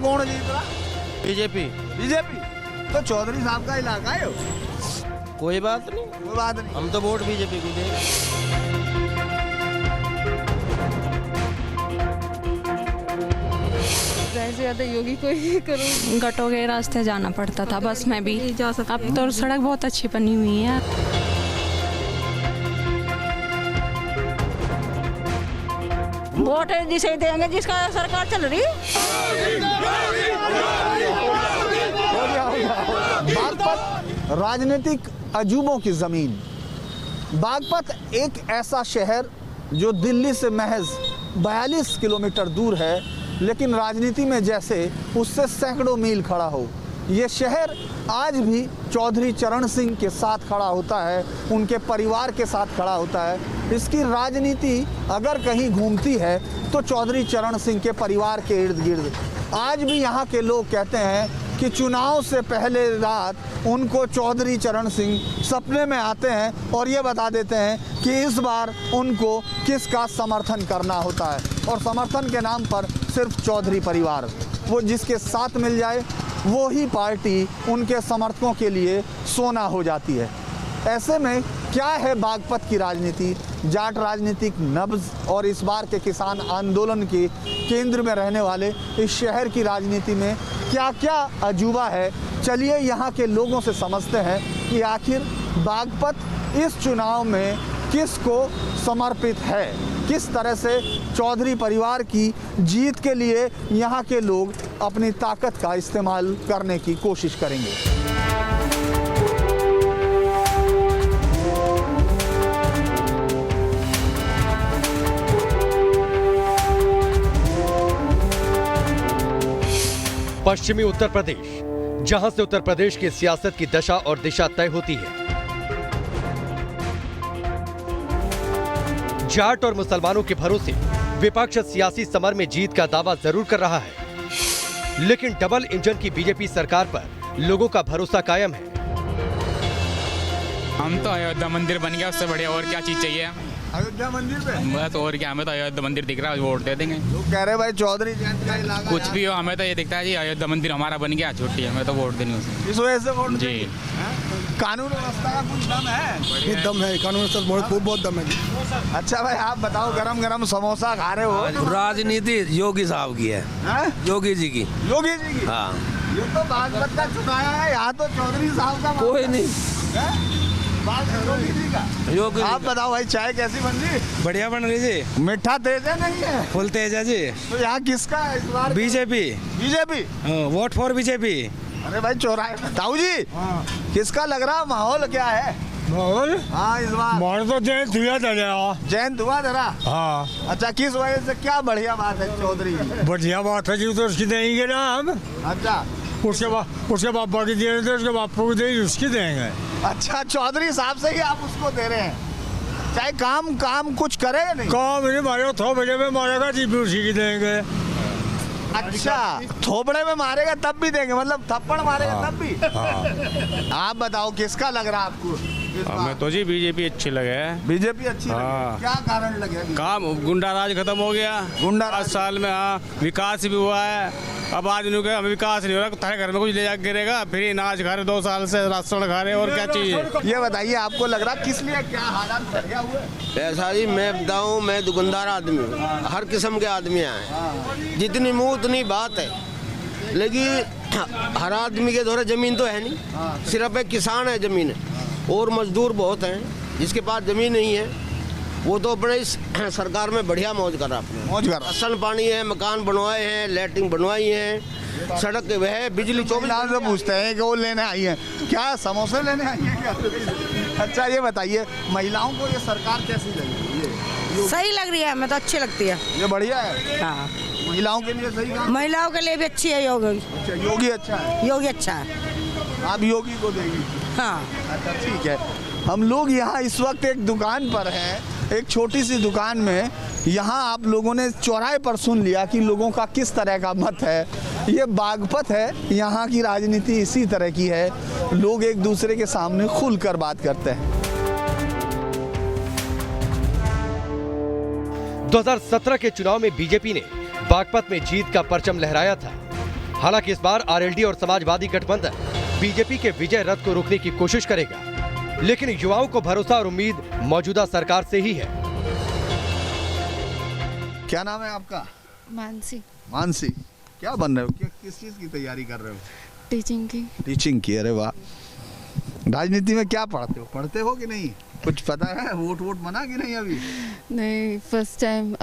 कौन जीत रहा? BJP. BJP. तो चौधरी साहब का इलाका है वो। कोई बात नहीं, कोई बात नहीं। हम तो वोट बीजेपी को देंगे। ज्यादा योगी को ही करूँ। गटों के रास्ते जाना पड़ता था बस में भी, अब तो सड़क बहुत अच्छी बनी हुई है। वोट जिसे देंगे जिसका सरकार चल रही। बागपत राजनीतिक अजूबों की जमीन। बागपत एक ऐसा शहर जो दिल्ली से महज 42 किलोमीटर दूर है, लेकिन राजनीति में जैसे उससे सैकड़ों मील खड़ा हो। ये शहर आज भी चौधरी चरण सिंह के साथ खड़ा होता है, उनके परिवार के साथ खड़ा होता है। इसकी राजनीति अगर कहीं घूमती है तो चौधरी चरण सिंह के परिवार के इर्द गिर्द। आज भी यहाँ के लोग कहते हैं कि चुनाव से पहले रात उनको चौधरी चरण सिंह सपने में आते हैं और ये बता देते हैं कि इस बार उनको किसका समर्थन करना होता है, और समर्थन के नाम पर सिर्फ चौधरी परिवार, वो जिसके साथ मिल जाए वो ही पार्टी उनके समर्थकों के लिए सोना हो जाती है। ऐसे में क्या है बागपत की राजनीति, जाट राजनीतिक नब्ज और इस बार के किसान आंदोलन के केंद्र में रहने वाले इस शहर की राजनीति में क्या क्या अजूबा है। चलिए यहाँ के लोगों से समझते हैं कि आखिर बागपत इस चुनाव में किसको समर्पित है, किस तरह से चौधरी परिवार की जीत के लिए यहाँ के लोग अपनी ताकत का इस्तेमाल करने की कोशिश करेंगे। पश्चिमी उत्तर प्रदेश, जहां से उत्तर प्रदेश की सियासत की दशा और दिशा तय होती है। जाट और मुसलमानों के भरोसे विपक्ष सियासी समर में जीत का दावा जरूर कर रहा है, लेकिन डबल इंजन की बीजेपी सरकार पर लोगों का भरोसा कायम है। हम तो अयोध्या मंदिर बन गया, उससे बढ़िया और क्या चीज चाहिए। अयोध्या मंदिर पे बस और क्या, हमें तो अयोध्या मंदिर दिख रहा है, वोट दे देंगे। लोग कह रहे भाई चौधरी जयंत का इलाका, कुछ भी हो हमें तो ये दिखता है जी अयोध्या मंदिर हमारा बन गया, छुट्टी हमें तो वोट देनी उसे। इस वजह से वोट जी। कानून व्यवस्था का कुछ दम है? दम है, कानून व्यवस्था बहुत दम है। अच्छा भाई आप बताओ, गरम गरम समोसा खा रहे हो? राजनीति योगी साहब की है, योगी जी की। योगी जी की? हाँ। ये तो बागपत का चुनाया है, यहाँ तो चौधरी साहब का कोई नहीं, योगी जी का। योगी। आप बताओ भाई चाय कैसी बन रही? बढ़िया बन रही जी, मीठा तेज है नहीं है? फुल तेज है जी। तो यहाँ किसका है इस बार? BJP. BJP? Vote for BJP. अरे भाई चौराहे ताऊ जी, किसका लग रहा माहौल क्या है? माहौल हाँ इस बार माहौल तो जयंत हुआ था। जयंत हुआ जरा। हाँ अच्छा, किस वजह से, क्या बढ़िया बात है चौधरी? बढ़िया बात है जी, तो उसकी देंगे ना हम। अच्छा, उसके बापा की दे रहे थे, उसके बापू को देंगे, उसकी देंगे। अच्छा चौधरी साहब से ही आप उसको दे रहे हैं, चाहे काम कुछ करे नहीं? काम नहीं मारेगा, थोपड़े में मारेगा जी, भी उसी की देंगे। अच्छा, थोपड़े में मारेगा तब भी देंगे, मतलब थप्पड़ मारेगा तब भी? आप बताओ किसका लग रहा आपको? हमें तो जी बीजेपी अच्छी लगे। बीजेपी अच्छी लगी। क्या कारण लगे? काम गुंडा राज खत्म हो गया, गुंडा 5 साल में। हाँ, विकास भी हुआ है। अब आदमी का हमें विकास नहीं हो रहा, तुम्हारे घर में कुछ ले जाकर गिरेगा, फिर अनाज खा रहे 2 साल से, राशन खा रहे, और क्या चाहिए? ये बताइए आपको लग रहा किस लिए, क्या हालात बढ़िया हुए? ऐसा जी मैं बताऊं, मैं दुकानदार आदमी हूँ, हर किस्म के आदमी हैं, जितनी मुंह उतनी बात है, लेकिन हर आदमी के द्वारा जमीन तो है नहीं, सिर्फ एक किसान है जमीन है, और मजदूर बहुत हैं जिसके पास जमीन नहीं है, वो तो अपने इस सरकार में बढ़िया मौज कर रहा है। मौज कर रहा। राशन पानी है, मकान बनवाए हैं, लैट्रिन बनवाई हैं, सड़क वह बिजली 24 लाख से पूछते हैं कि वो लेने आई हैं, क्या समोसे लेने आई हैं क्या? अच्छा ये बताइए, महिलाओं को ये सरकार कैसी लगी? सही लग रही है, हमें तो अच्छी लगती है। ये बढ़िया है, हाँ, महिलाओं के लिए सही काम। महिलाओं के लिए भी अच्छी है योगी। अच्छा, योगी अच्छा है, योगी अच्छा है। आप योगी को देंगी? हाँ। अच्छा ठीक है। हम लोग यहाँ इस वक्त एक दुकान पर हैं, एक छोटी सी दुकान में। यहाँ आप लोगों ने चौराहे पर सुन लिया कि लोगों का किस तरह का मत है। ये बागपत है, यहाँ की राजनीति इसी तरह की है, लोग एक दूसरे के सामने खुलकर बात करते हैं। 2017 के चुनाव में बीजेपी ने बागपत में जीत का परचम लहराया था। हालांकि इस बार आरएलडी और समाजवादी गठबंधन बीजेपी के विजय रथ को रोकने की कोशिश करेगा, लेकिन युवाओं को भरोसा और उम्मीद मौजूदा सरकार से ही है। क्या नाम है आपका? मानसी। मानसी, क्या बन रहे हो? किस चीज की तैयारी कर रहे हो? टीचिंग की। टीचिंग की, अरे वाह। राजनीति में क्या पढ़ते हो? पढ़ते हो कि नहीं? कुछ पता है? वोट बना कि नहीं अभी? नहीं, फर्स्ट टाइम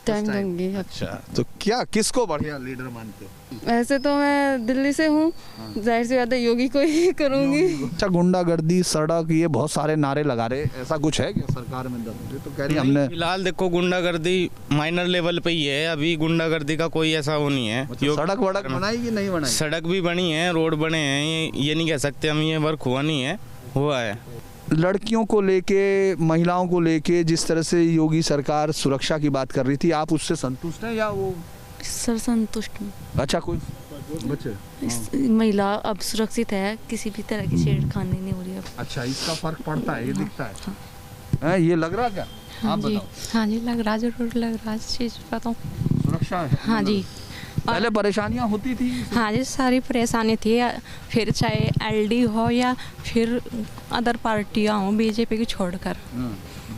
दूंगी। अच्छा, तो क्या किसको बढ़िया लीडर मानते हो? ऐसे तो मैं दिल्ली से हूँ, जाहिर सी बात है योगी को ही करूँगी। अच्छा, गुंडागर्दी, सड़क, ये बहुत सारे नारे लगा रहे, ऐसा कुछ है क्या सरकार में? तो कह रही हमने फिलहाल देखो गुंडागर्दी माइनर लेवल पे ही है, अभी गुंडागर्दी का कोई ऐसा वो नहीं है। सड़क वड़क बनाई कि नहीं बनाई? सड़क भी बनी है, रोड बने हैं, ये नहीं कह सकते हम ये वर्क हुआ नहीं है, हुआ है। लड़कियों को लेके, महिलाओं को लेके जिस तरह से योगी सरकार सुरक्षा की बात कर रही थी, आप उससे संतुष्ट हैं या वो? सर संतुष्ट हूँ। अच्छा, कोई बच्चे महिला अब सुरक्षित है, किसी भी तरह की छेड़खानी नहीं हो रही अब। अच्छा, इसका फर्क पड़ता है, ये दिखता है। हाँ, ये लग रहा क्या? आप बताओ। हाँ जी, लग रहा, जरूर लग रहा, इस चीज बताऊँ। सुरक्षा है? हाँ जी। पहले परेशानियां होती थी? हाँ जी, सारी परेशानी थी, फिर चाहे एलडी हो या फिर अदर पार्टियां हो बीजेपी की छोड़कर,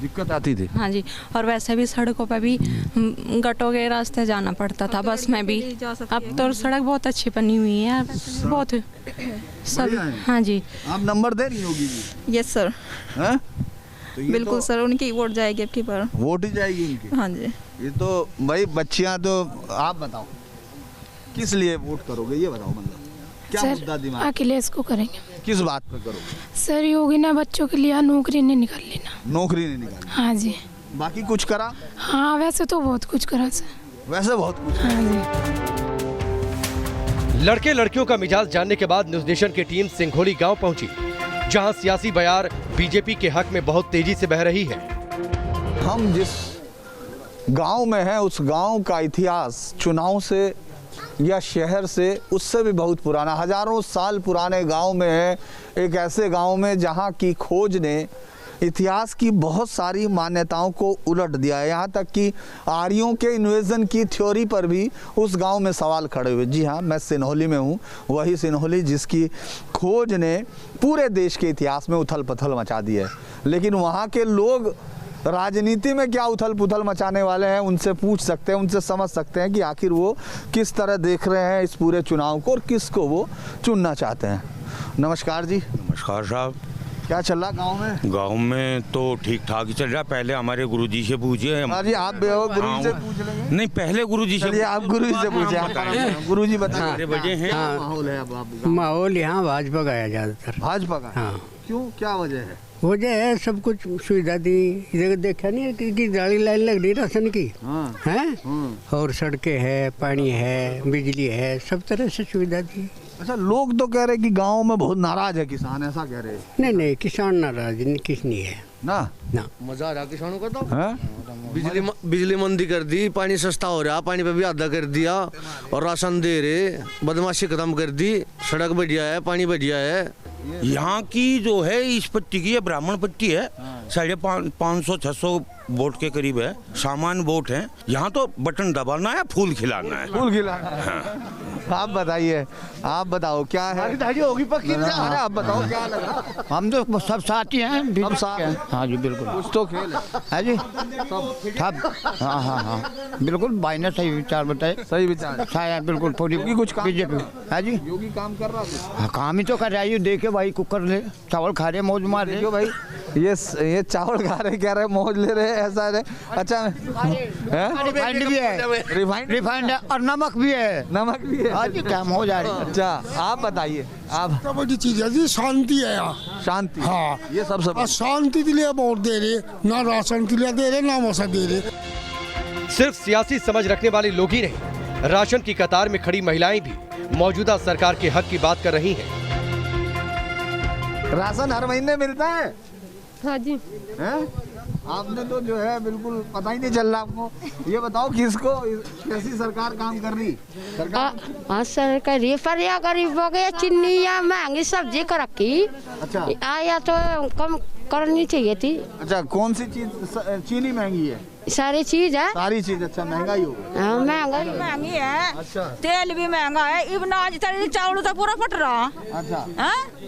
दिक्कत आती थी। हाँ जी। और वैसे भी सड़कों पर भी गटों के रास्ते जाना पड़ता था, बस में भी। अब तो सड़क बहुत अच्छी बनी हुई है, बहुत सब। हाँ जी। आप नंबर दे रही होगी जी? यस सर, तो बिल्कुल सर, उनकी वोट जाएगी अब की बार। वोट ही जाएगी उनकी? हाँ जी। ये तो भाई बच्चियां, तो आप बताओ किस लिए वोट करोगे, ये बताओ, मतलब क्या मुद्दा दिमाग? अखिलेश को करेंगे। किस बात पे करोगे? सर योगी ने बच्चों के लिए नौकरी नहीं निकाल लेना। नौकरी नहीं निकाली? हाँ जी। बाकी कुछ करा? हाँ, वैसे तो बहुत कुछ करा सर। वैसे बहुत कुछ। हाँ जी। लड़के लड़कियों का मिजाज जानने के बाद न्यूज नेशन की टीम सिंघोली गांव पहुंची, जहां सियासी बयार बीजेपी के हक में बहुत तेजी से बह रही है। हम जिस गांव में हैं, उस गांव का इतिहास चुनाव से या शहर से उससे भी बहुत पुराना, हजारों साल पुराने गांव में है। एक ऐसे गांव में जहां की खोज ने इतिहास की बहुत सारी मान्यताओं को उलट दिया है, यहाँ तक कि आर्यों के इन्वेजन की थ्योरी पर भी उस गांव में सवाल खड़े हुए। जी हाँ, मैं सिन्होली में हूँ, वही सिन्होली जिसकी खोज ने पूरे देश के इतिहास में उथल पुथल मचा दी है। लेकिन वहाँ के लोग राजनीति में क्या उथल पुथल मचाने वाले हैं, उनसे पूछ सकते हैं, उनसे समझ सकते हैं कि आखिर वो किस तरह देख रहे हैं इस पूरे चुनाव को और किसको वो चुनना चाहते हैं। नमस्कार जी। नमस्कार साहब। क्या चल रहा गांव में? गांव में तो ठीक ठाक ही चल रहा। पहले हमारे गुरुजी से पूछिए। जी आप गुरुजी से पूछ लेंगे? नहीं, पहले गुरुजी से। आप गुरुजी से पूछे। गुरुजी बताइए बजे हैं। माहौल है अब? माहौल यहाँ भाजपा का है ज्यादातर। भाजपा का? हाँ। क्यों, क्या वजह है? वजह है सब कुछ सुविधा दी, इधर देखा नहीं कि गाड़ी लाइन लग रही राशन की हैं, और सड़कें है, पानी है, बिजली है, सब तरह से सुविधा दी। अच्छा, लोग तो कह रहे कि गांव में बहुत नाराज है किसान, ऐसा कह रहे? नहीं नहीं, किसान नाराज किस नहीं है ना। मजा आ रहा किसानों का तो। बिजली मंदी कर दी, पानी सस्ता हो रहा, पानी पे भी आधा कर दिया, और राशन दे रहे, बदमाशी खत्म कर दी, सड़क बढ़िया है, पानी बढ़िया है। यहाँ की जो है इस पट्टी की, ब्राह्मण पट्टी है, 550-600 वोट के करीब है, सामान्य वोट है। यहाँ तो बटन दबाना है, फूल खिलाना है। फूल खिलाना है। हाँ। आप बताइए, आप बताओ क्या है? होगी पक्की। अरे आप बताओ क्या लगा? हम तो सब साथी हैं, सब साथ हैं। हाँ जी बिल्कुल। कुछ तो खेल है जी सब। हाँ हाँ हाँ बिल्कुल, भाई ने सही विचार बताए। सही विचार बिल्कुल। पूरी कुछ काम बीजेपी है जी। योगी काम कर रहा है? हाँ, काम ही तो कर रहा है। देखे भाई, कुकर ले, चावल खा रहे, मौज मार रहे। भाई ये चावल खा रहे, कह रहे मौज ले रहे, ऐसा है। अच्छा, रिफाइंड भी है, रिफाइंड है, और नमक भी है। नमक भी है? हाँ जी, क्या मौज आ रही है। अच्छा, आप बताइए। आप बड़ी चीज है जी, शांति है यहाँ। शांति? हाँ, ये सबसे शांति के लिए वोट दे रहे, ना राशन के लिए दे रहे, ना मौसा दे रहे। सिर्फ सियासी समझ रखने वाले लोग ही नहीं, राशन की कतार में खड़ी महिलाएं भी मौजूदा सरकार के हक की बात कर रही हैं। राशन हर महीने मिलता है? हाँ जी। आपने तो जो है बिल्कुल पता ही नहीं चल रहा आपको। ये बताओ किसको, कैसी सरकार काम कर रही? सरकार पर या गरीबों के चीनी या महंगी सब्जी कर रखी। अच्छा। आया तो कम करनी चाहिए थी। अच्छा, कौन सी चीज? चीनी महंगी है, सारी चीज है, सारी चीज। अच्छा, महंगाई हो गई। हाँ, महंगाई महंगी है। अच्छा, तेल भी महंगा है, इबनाज चावल तो पूरा फट रहा। अच्छा,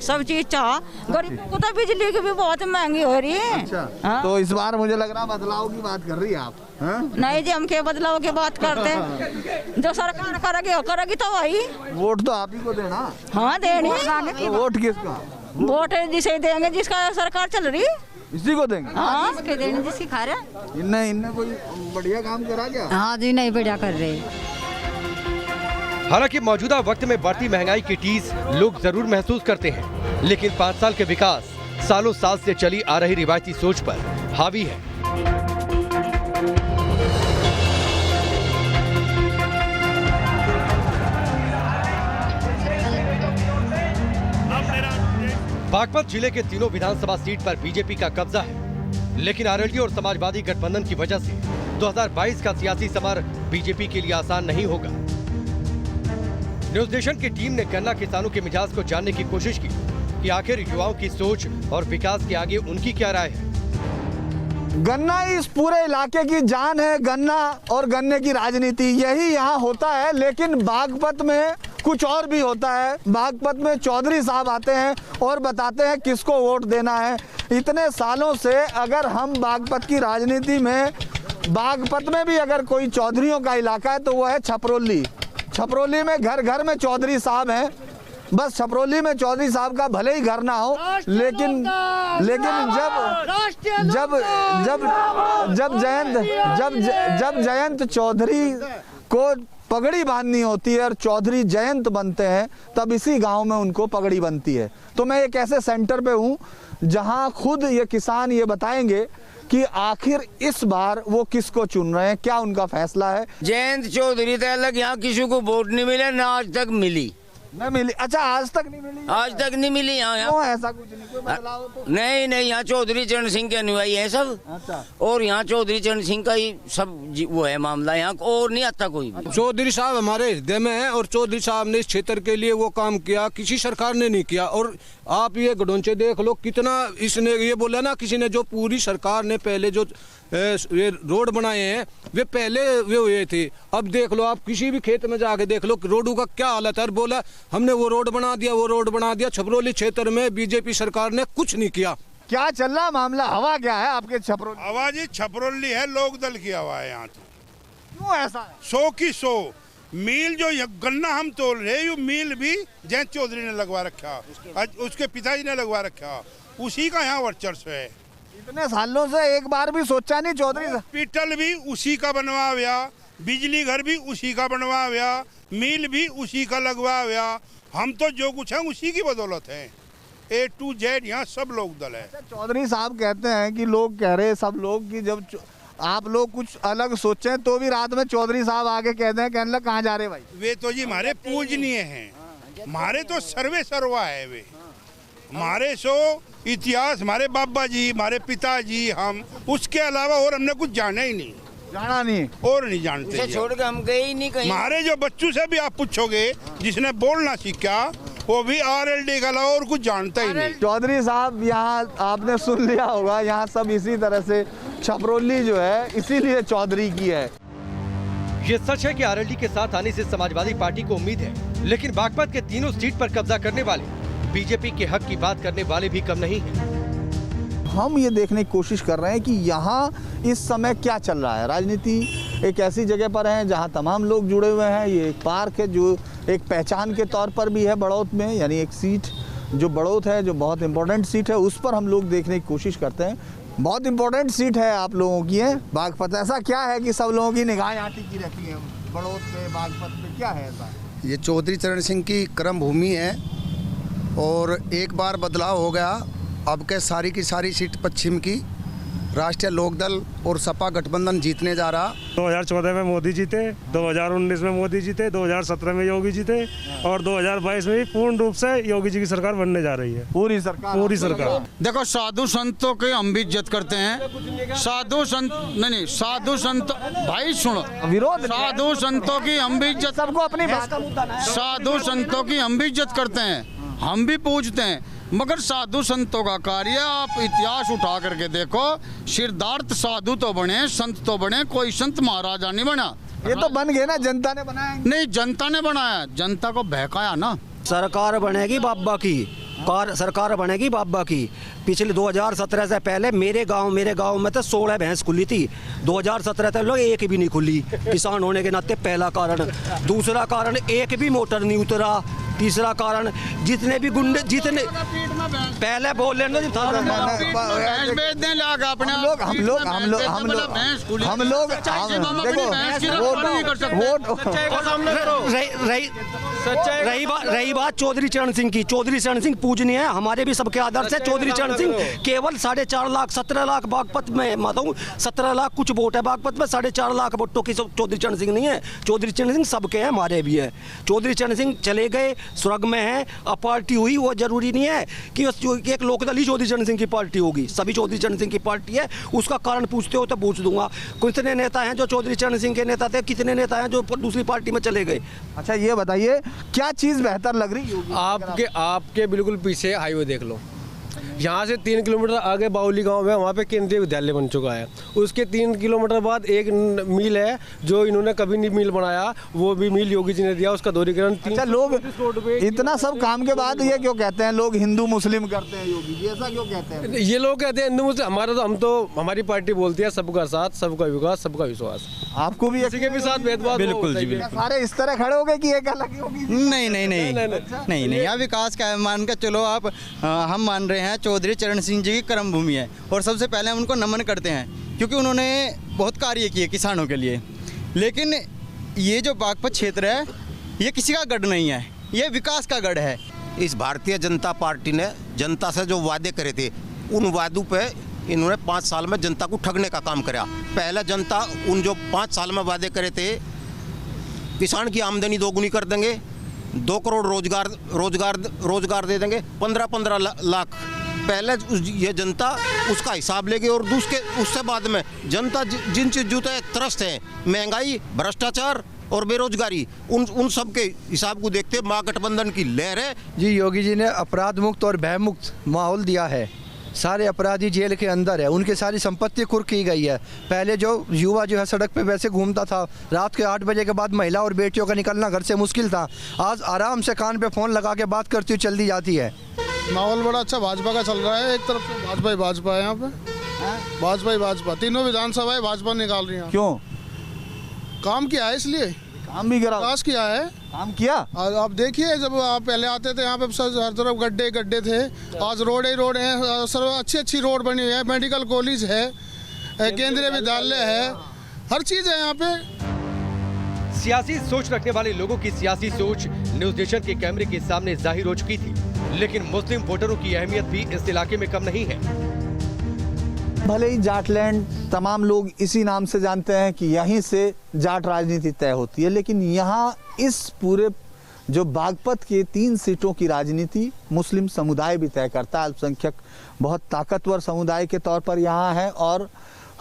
सब चीज चाह, गरीबों को तो बिजली की भी बहुत महंगी हो रही है। अच्छा, तो इस बार मुझे लग रहा बदलाव की बात कर रही है आप। नहीं जी, हम के बदलाव की बात करते, जो सरकार करेगी तो वही। वोट तो आप ही को देना। हाँ, देनी। तो वोट किसका? वोट जिसे देंगे जिसका सरकार चल रही, इसी को देंगे। हाँ, जिसके देंगे, जिसकी खा रहे। इनने कोई बढ़िया काम करा क्या? हाँ जी, नहीं बढ़िया कर रहे। हालांकि मौजूदा वक्त में बढ़ती महंगाई की टीस लोग जरूर महसूस करते हैं, लेकिन 5 साल के विकास सालों साल से चली आ रही रिवायती सोच पर हावी है। बागपत जिले के तीनों विधानसभा सीट पर बीजेपी का कब्जा है, लेकिन आरएलडी और समाजवादी गठबंधन की वजह से 2022 का सियासी समर बीजेपी के लिए आसान नहीं होगा। न्यूज नेशन की टीम ने गन्ना किसानों के मिजाज को जानने की कोशिश की कि आखिर युवाओं की सोच और विकास के आगे उनकी क्या राय है। गन्ना इस पूरे इलाके की जान है, गन्ना और गन्ने की राजनीति यही यहाँ होता है। लेकिन बागपत में कुछ और भी होता है। बागपत में चौधरी साहब आते हैं और बताते हैं किसको वोट देना है। इतने सालों से अगर हम बागपत की राजनीति में, बागपत में भी अगर कोई चौधरियों का इलाका है तो वो है छपरौली। छपरौली में घर घर में चौधरी साहब हैं। बस छपरौली में चौधरी साहब का भले ही घर ना हो, लेकिन जब जयंत चौधरी को पगड़ी बांधनी होती है और चौधरी जयंत बनते हैं, तब इसी गांव में उनको पगड़ी बनती है। तो मैं एक ऐसे सेंटर पे हूँ जहां खुद ये किसान ये बताएंगे कि आखिर इस बार वो किसको चुन रहे हैं, क्या उनका फैसला है। जयंत चौधरी तो अलग, यहाँ किसी को वोट नहीं मिले ना, आज तक मिली नहीं मिली। अच्छा, आज तक नहीं मिली? आज तक नहीं मिली यहाँ। ऐसा कुछ नहीं, कोई बदलाव तो? नहीं, यहाँ चौधरी चरण सिंह के अनुयायी है सब। अच्छा, और यहाँ चौधरी चरण सिंह का ही सब वो है मामला, यहाँ और नहीं आता कोई भी। चौधरी साहब हमारे हृदय में है और चौधरी साहब ने इस क्षेत्र के लिए वो काम किया, किसी सरकार ने नहीं किया। और आप ये गडोंचे देख लो, कितना इसने ये बोला ना, किसी ने जो पूरी सरकार ने पहले जो ये रोड बनाए हैं वे पहले वे हुए थे। अब देख लो, आप किसी भी खेत में जाके देख लो रोडों का क्या हालत है। बोला हमने वो रोड बना दिया, वो रोड बना दिया। छपरौली क्षेत्र में बीजेपी सरकार ने कुछ नहीं किया। क्या चल रहा मामला? हवा क्या है आपके छपरौली? हवा जी छपरौली है, लोक दल की हवा है यहाँ। क्यों ऐसा है? 100 की 100 मील जो गन्ना हम तोल रहे, ये मील भी जयंत चौधरी ने लगवा रखा, उसके पिताजी ने लगवा रखा, उसी का यहाँ वर्चस्व है। इतने सालों से एक बार भी सोचा नहीं चौधरी? हॉस्पिटल भी उसी का बनवाया, बिजली घर भी उसी का बनवाया, मिल भी उसी का लगवाया। हम तो जो कुछ है उसी की बदौलत है। A to Z यहाँ सब लोग दल है। चौधरी साहब कहते हैं कि लोग कह रहे सब लोग कि जब आप लोग कुछ अलग सोचें तो भी रात में चौधरी साहब आगे कहते हैं, कहने लग कहाँ जा रहे भाई? वे तो जी हमारे पूजनीय हैं, हमारे तो सर्वे सर्वा है। वे हमारे सो इतिहास, हमारे बाबा जी, हमारे पिताजी, हम उसके अलावा और हमने कुछ जाना ही नहीं, जाना नहीं और नहीं जानते। छोड़ के हम गए ही नहीं कहीं। हमारे जो बच्चों से भी आप पूछोगे, जिसने बोलना सीखा वो भी आरएलडी का अलावा और कुछ जानता ही नहीं। चौधरी साहब यहाँ आपने सुन लिया होगा, यहाँ सब इसी तरह से छपरौली जो है इसीलिए चौधरी की है। ये सच है कि आरएलडी के साथ आने से समाजवादी पार्टी को उम्मीद है, लेकिन बागपत के तीनों सीट पर कब्जा करने वाले बीजेपी के हक की बात करने वाले भी कम नहीं हैं। हम ये देखने की कोशिश कर रहे हैं कि यहाँ इस समय क्या चल रहा है। राजनीति एक ऐसी जगह पर है जहाँ तमाम लोग जुड़े हुए हैं। ये एक पार्क है जो एक पहचान के तौर पर भी है बड़ौत में, यानी एक सीट जो बड़ौत है जो बहुत इम्पोर्टेंट सीट है, उस पर हम लोग देखने की कोशिश करते हैं। बहुत इम्पोर्टेंट सीट है आप लोगों की है बागपत। ऐसा क्या है कि सब लोगों की निगाहें यहाँ टिकी रहती है बड़ौत में, बागपत में? क्या है ऐसा? ये चौधरी चरण सिंह की कर्म भूमि है और एक बार बदलाव हो गया। अब के सारी की सारी सीट पश्चिम की राष्ट्रीय लोकदल और सपा गठबंधन जीतने जा रहा। 2014 में मोदी जीते, 2019 में मोदी जीते, 2017 में योगी जीते और 2022 में भी पूर्ण रूप से योगी जी की सरकार बनने जा रही है। पूरी सरकार। देखो, साधु संतों की हम भी इज्जत करते हैं। साधु संत नहीं, साधु संत भाई सुनो, विरोध। साधु संतों की हम भी इज्जत, सबको अपनी बात का मुद्दा ना है। साधु संतों की हम भी इज्जत करते हैं, हम भी पूजते हैं। मगर साधु संतों का कार्य आप इतिहास उठा करके देखो, सिद्धार्थ साधु तो बने, संत तो बने, कोई संत महाराजा नहीं बना। ये तो बन गए ना, जनता ने बनाया नहीं, जनता ने बनाया, जनता को बहकाया ना। सरकार बनेगी बाबा की, सरकार बनेगी बाबा की। पिछले 2017 से पहले मेरे गांव में तो 16 भैंस खुली थी। 2017 तक लोग एक भी नहीं खुली, किसान होने के नाते पहला कारण। दूसरा कारण, एक भी मोटर नहीं उतरा। तीसरा कारण, जितने भी गुंडे, जितने पहले बोल लेना हम रही बात चौधरी चरण सिंह की। चौधरी चरण सिंह पूजनीय है, हमारे भी सबके आदर्श है। चौधरी चरण सिंह केवल 4.5 लाख, 17 लाख बागपत में, मतलब 17 लाख कुछ वोट है बागपत में, 4.5 लाख वोटों की चौधरी चरण सिंह नहीं है। चौधरी चरण सिंह सबके हैं, हमारे भी है। चौधरी चरण सिंह चले गए, स्वर्ग में है, अब पार्टी हुई, वो जरूरी नहीं है कि एक लोकदल ही चौधरी चरण सिंह की पार्टी होगी। सभी चौधरी चरण सिंह की पार्टी है। उसका कारण पूछते हो तो पूछ दूंगा। कितने नेता हैं जो चौधरी चरण सिंह के नेता थे, कितने नेता हैं जो दूसरी पार्टी में चले गए। अच्छा ये बताइए, क्या चीज बेहतर लग रही है? आपके बिल्कुल पीछे हाईवे देख लो, यहाँ से 3 किलोमीटर आगे बाउली गांव है, वहाँ पे केंद्रीय विद्यालय बन चुका है। उसके 3 किलोमीटर बाद एक मिल है जो इन्होंने कभी नहीं मिल बनाया, वो भी मिल योगी जी ने दिया, उसका दोहरीकरण। अच्छा, लोग इतना सब काम के बाद ये क्यों कहते हैं लोग हिंदू मुस्लिम करते हैं योगी जी, ऐसा क्यों कहते हैं? ये लोग कहते हैं हिंदू मुस्लिम, हमारी पार्टी बोलती है सबका साथ, सबका विकास, सबका विश्वास। आपको भी किसी के भी साथ भेदभाव? बिल्कुल जी, बिल्कुल। सारे इस तरह खड़े हो गए कि एक अलग होगी? नहीं, यहाँ विकास का मान कर चलो आप। हम मान रहे हैं चौधरी चरण सिंह जी की कर्म भूमि है, और सबसे पहले हम उनको नमन करते हैं क्योंकि उन्होंने बहुत कार्य किए किसानों के लिए। लेकिन ये जो बागपत क्षेत्र है, ये किसी का गढ़ नहीं है, ये विकास का गढ़ है। इस भारतीय जनता पार्टी ने जनता से जो वादे करे थे, उन वादों पे इन्होंने 5 साल में जनता को ठगने का काम किया। पहले जनता उन जो 5 साल में वादे करे थे, किसान की आमदनी दोगुनी कर देंगे, 2 करोड़ रोजगार दे देंगे, 15-15 लाख पहले ये जनता उसका हिसाब लेगी। और उससे बाद में जनता जिन चीज़ों से त्रस्त है, महंगाई, भ्रष्टाचार और बेरोजगारी, उन सब के हिसाब को देखते महागठबंधन की लहर है। जी, योगी जी ने अपराध मुक्त और भय मुक्त माहौल दिया है। सारे अपराधी जेल के अंदर है, उनकी सारी संपत्ति कुर्क की गई है। पहले जो युवा जो है सड़क पे वैसे घूमता था, रात के 8 बजे के बाद महिला और बेटियों का निकलना घर से मुश्किल था, आज आराम से कान पे फ़ोन लगा के बात करती हुई चल दी जाती है। माहौल बड़ा अच्छा भाजपा का चल रहा है। एक तरफ से भाजपा है, यहाँ पे भाजपा तीनों विधानसभाएं भाजपा निकाल रही हैं। क्यों? काम किया है, इसलिए काम भी करा, विकास किया है। काम किया। आप देखिए, जब आप पहले आते थे यहाँ पे हर तरफ गड्ढे थे, आज रोड ही रोड हैं। सर अच्छी रोड बनी हुई है, मेडिकल कॉलेज है, केंद्रीय विद्यालय है, हर चीज़ है यहाँ पे। सियासी सोच रखने वाले लोगों की सियासी सोच न्यूज नेशन के कैमरे के सामने जाहिर हो चुकी थी, लेकिन मुस्लिम वोटरों की अहमियत भी इस इलाके में कम नहीं है। भले ही जाटलैंड तमाम लोग इसी नाम से जानते हैं कि यहीं से जाट राजनीति तय होती है, लेकिन यहाँ इस पूरे जो बागपत के 3 सीटों की राजनीति मुस्लिम समुदाय भी तय करता है। अल्पसंख्यक बहुत ताकतवर समुदाय के तौर पर यहाँ है और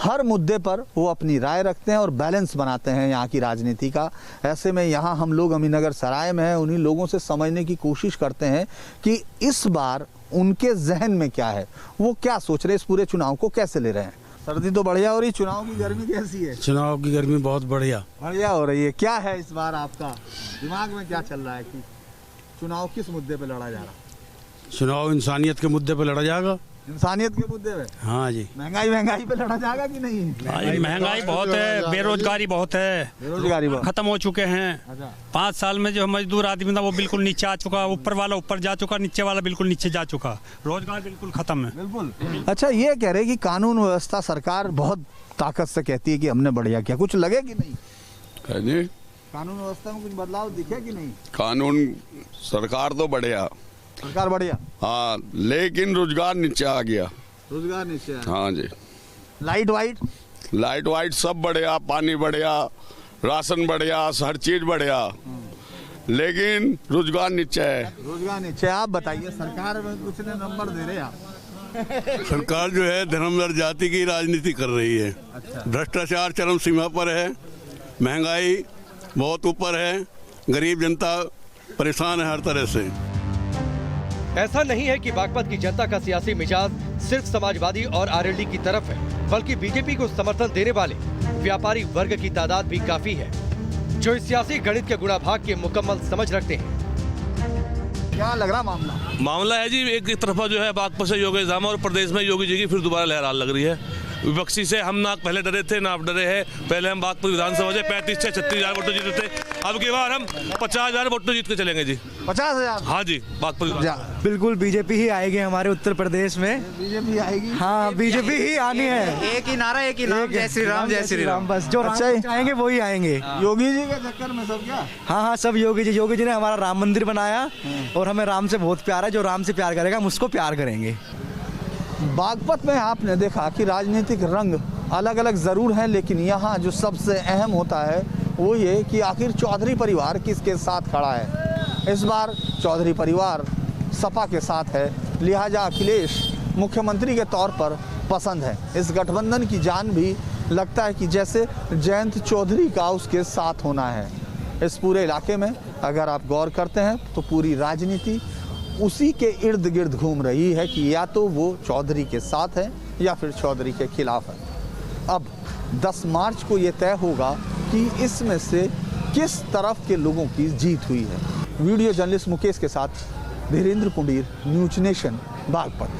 हर मुद्दे पर वो अपनी राय रखते हैं और बैलेंस बनाते हैं यहाँ की राजनीति का। ऐसे में यहाँ हम लोग अमीनगर सराय में हैं, उन्हीं लोगों से समझने की कोशिश करते हैं कि इस बार उनके जहन में क्या है, वो क्या सोच रहे हैं, इस पूरे चुनाव को कैसे ले रहे हैं। सर्दी तो बढ़िया हो रही, चुनाव की गर्मी कैसी है? चुनाव की गर्मी बहुत बढ़िया हो रही है। क्या है इस बार आपका दिमाग में क्या चल रहा है कि चुनाव किस मुद्दे पे लड़ा जा रहा है? चुनाव इंसानियत के मुद्दे पे लड़ा जाएगा। इंसानियत के मुद्दे पे? हाँ जी। महंगाई पे लड़ा जाएगा कि नहीं? महंगाई बहुत है, बेरोजगारी बहुत है, बेरोजगारी खत्म हो चुके हैं। 5 साल में जो मजदूर आदमी था वो बिल्कुल नीचे आ चुका, ऊपर वाला ऊपर जा चुका, नीचे वाला बिल्कुल नीचे जा चुका, रोजगार बिल्कुल खत्म है। बिल्कुल। अच्छा, ये कह रहे कि कानून व्यवस्था सरकार बहुत ताकत से कहती है कि हमने बढ़िया किया, कुछ लगे कि नहीं? कानून व्यवस्था में कुछ बदलाव दिखे कि नहीं? कानून सरकार तो बढ़िया, सरकार बढ़िया, हाँ, लेकिन रोजगार नीचे आ गया। रोजगार नीचे? हाँ जी। लाइट वाइट सब बढ़िया, पानी बढ़िया, राशन बढ़िया, हर चीज बढ़िया, लेकिन रोजगार नीचे है। रोजगार नीचे। आप बताइए, सरकार में कुछ ने नंबर दे रहे आप? सरकार जो है धर्म और जाति की राजनीति कर रही है। अच्छा। भ्रष्टाचार चरम सीमा पर है, महंगाई बहुत ऊपर है, गरीब जनता परेशान है हर तरह से। ऐसा नहीं है कि बागपत की जनता का सियासी मिजाज सिर्फ समाजवादी और आरएलडी की तरफ है, बल्कि बीजेपी को समर्थन देने वाले व्यापारी वर्ग की तादाद भी काफी है, जो इस सियासी गणित के गुणा भाग के मुकम्मल समझ रखते हैं। क्या लग रहा मामला है जी, एक तरफा जो है बागपत से योगेश धाम और प्रदेश में योगी जी की फिर दोबारा लहराल लग रही है। विपक्षी से हम ना पहले डरे थे ना अब डरे हैं। पहले हम बागपत विधानसभा से 35 से 36,000 वोटों जीते थे, अब की बार हम 50,000 वोटों जीत के चलेंगे जी। 50,000? हाँ जी, बागपत बिल्कुल बीजेपी ही आएगी हमारे उत्तर प्रदेश में। बीजेपी आएगी? हाँ, बीजेपी ही आनी है। एक ही नारा, एक ही नाम, जय श्री राम, जय श्री राम। बस जो राम चाहेंगे वही आएंगे। योगी जी के चक्कर में सब क्या? हाँ, सब योगी जी ने हमारा राम मंदिर बनाया और हमें राम से बहुत प्यार है। जो राम से प्यार करेगा हम उसको प्यार करेंगे। बागपत में आपने देखा कि राजनीतिक रंग अलग अलग ज़रूर हैं, लेकिन यहाँ जो सबसे अहम होता है वो ये कि आखिर चौधरी परिवार किसके साथ खड़ा है। इस बार चौधरी परिवार सपा के साथ है, लिहाजा अखिलेश मुख्यमंत्री के तौर पर पसंद है। इस गठबंधन की जान भी लगता है कि जैसे जयंत चौधरी का उसके साथ होना है। इस पूरे इलाके में अगर आप गौर करते हैं तो पूरी राजनीति उसी के इर्द गिर्द घूम रही है कि या तो वो चौधरी के साथ है या फिर चौधरी के खिलाफ है। अब 10 मार्च को ये तय होगा कि इसमें से किस तरफ के लोगों की जीत हुई है। वीडियो जर्नलिस्ट मुकेश के साथ धीरेन्द्र पुंडीर, न्यूज नेशन, बागपत।